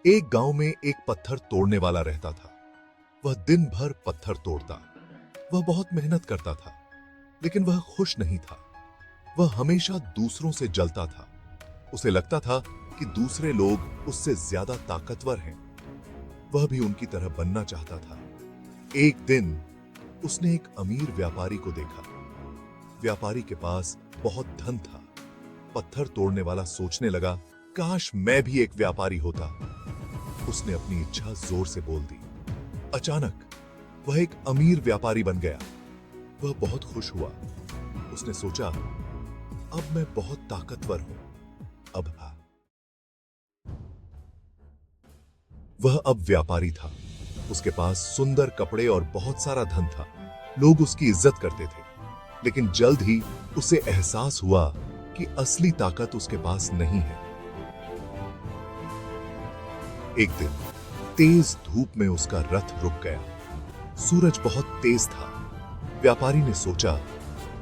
एक गांव में एक पत्थर तोड़ने वाला रहता था। वह दिन भर पत्थर तोड़ता। वह बहुत मेहनत करता था, लेकिन वह खुश नहीं था। वह हमेशा दूसरों से जलता था। उसे लगता था कि दूसरे लोग उससे ज्यादा ताकतवर हैं। वह भी उनकी तरह बनना चाहता था। एक दिन उसने एक अमीर व्यापारी को देखा। व्यापारी के पास बहुत धन था। पत्थर तोड़ने वाला सोचने लगा, काश मैं भी एक व्यापारी होता। उसने अपनी इच्छा जोर से बोल दी। अचानक वह एक अमीर व्यापारी बन गया। वह बहुत खुश हुआ। उसने सोचा, अब मैं बहुत ताकतवर हूं। अब वह अब व्यापारी था। उसके पास सुंदर कपड़े और बहुत सारा धन था। लोग उसकी इज्जत करते थे। लेकिन जल्द ही उसे एहसास हुआ कि असली ताकत उसके पास नहीं है। एक दिन तेज धूप में उसका रथ रुक गया। सूरज बहुत तेज था। व्यापारी ने सोचा,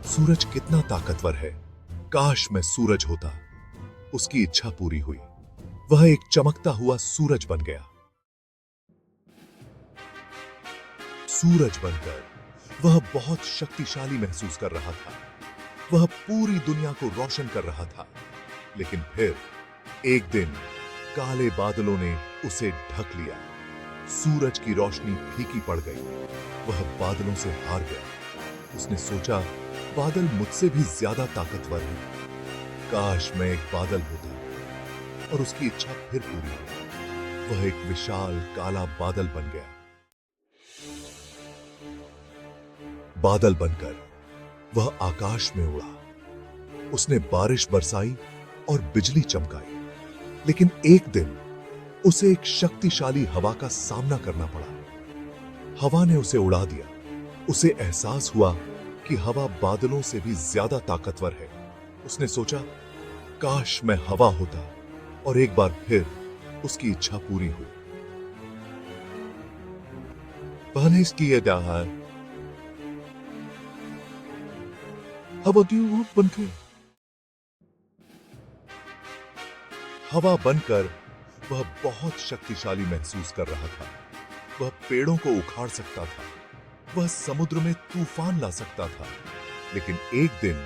सूरज कितना ताकतवर है, काश मैं सूरज होता। उसकी इच्छा पूरी हुई। वह एक चमकता हुआ सूरज बन गया। सूरज बनकर वह बहुत शक्तिशाली महसूस कर रहा था। वह पूरी दुनिया को रोशन कर रहा था। लेकिन फिर एक दिन काले बादलों ने उसे ढक लिया। सूरज की रोशनी फीकी पड़ गई। वह बादलों से हार गया। उसने सोचा, बादल मुझसे भी ज्यादा ताकतवर हैं। काश मैं एक बादल होता। और उसकी इच्छा फिर पूरी हुई। वह एक विशाल काला बादल बन गया। बादल बनकर वह आकाश में उड़ा। उसने बारिश बरसाई और बिजली चमकाई। लेकिन एक दिन उसे एक शक्तिशाली हवा का सामना करना पड़ा। हवा ने उसे उड़ा दिया। उसे एहसास हुआ कि हवा बादलों से भी ज्यादा ताकतवर है। उसने सोचा, काश मैं हवा होता। और एक बार फिर उसकी इच्छा पूरी हुई। बारिश किया जा रहा है। हवा क्यों बनकर हवा बनकर वह बहुत शक्तिशाली महसूस कर रहा था। वह पेड़ों को उखाड़ सकता था। वह समुद्र में तूफान ला सकता था। लेकिन एक दिन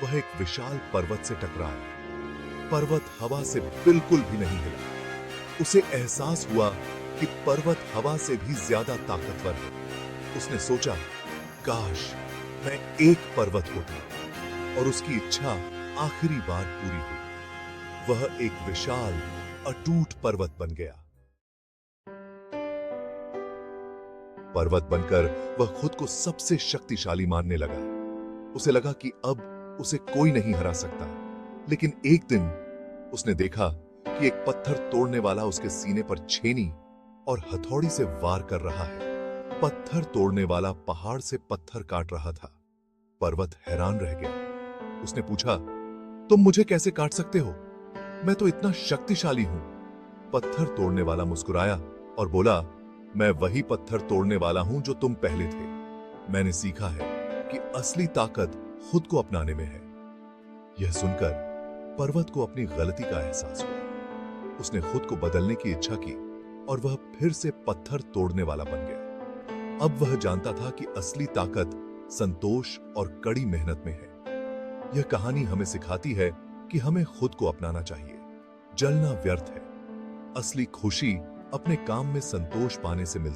वह एक विशाल पर्वत से टकराया। पर्वत हवा से बिल्कुल भी नहीं हिला। उसे एहसास हुआ कि पर्वत हवा से भी ज्यादा ताकतवर है। उसने सोचा, काश मैं एक पर्वत होता। और उसकी इच्छा आखिरी बार पूरी हुई। वह एक विशाल अटूट पर्वत बन गया। पर्वत बनकर वह खुद को सबसे शक्तिशाली मानने लगा। उसे लगा कि अब उसे कोई नहीं हरा सकता। लेकिन एक दिन उसने देखा कि एक पत्थर तोड़ने वाला उसके सीने पर छेनी और हथौड़ी से वार कर रहा है। पत्थर तोड़ने वाला पहाड़ से पत्थर काट रहा था। पर्वत हैरान रह गया। उसने पूछा, तुम मुझे कैसे काट सकते हो? मैं तो इतना शक्तिशाली हूं। पत्थर तोड़ने वाला मुस्कुराया और बोला, मैं वही पत्थर तोड़ने वाला हूं जो तुम पहले थे। मैंने सीखा है कि असली ताकत खुद को अपनाने में है। यह सुनकर पर्वत को अपनी गलती का एहसास हुआ। उसने खुद को बदलने की इच्छा की और वह फिर से पत्थर तोड़ने वाला बन गया। अब वह जानता था कि असली ताकत संतोष और कड़ी मेहनत में है। यह कहानी हमें सिखाती है कि हमें खुद को अपनाना चाहिए। जलना व्यर्थ है। असली खुशी अपने काम में संतोष पाने से मिलती है।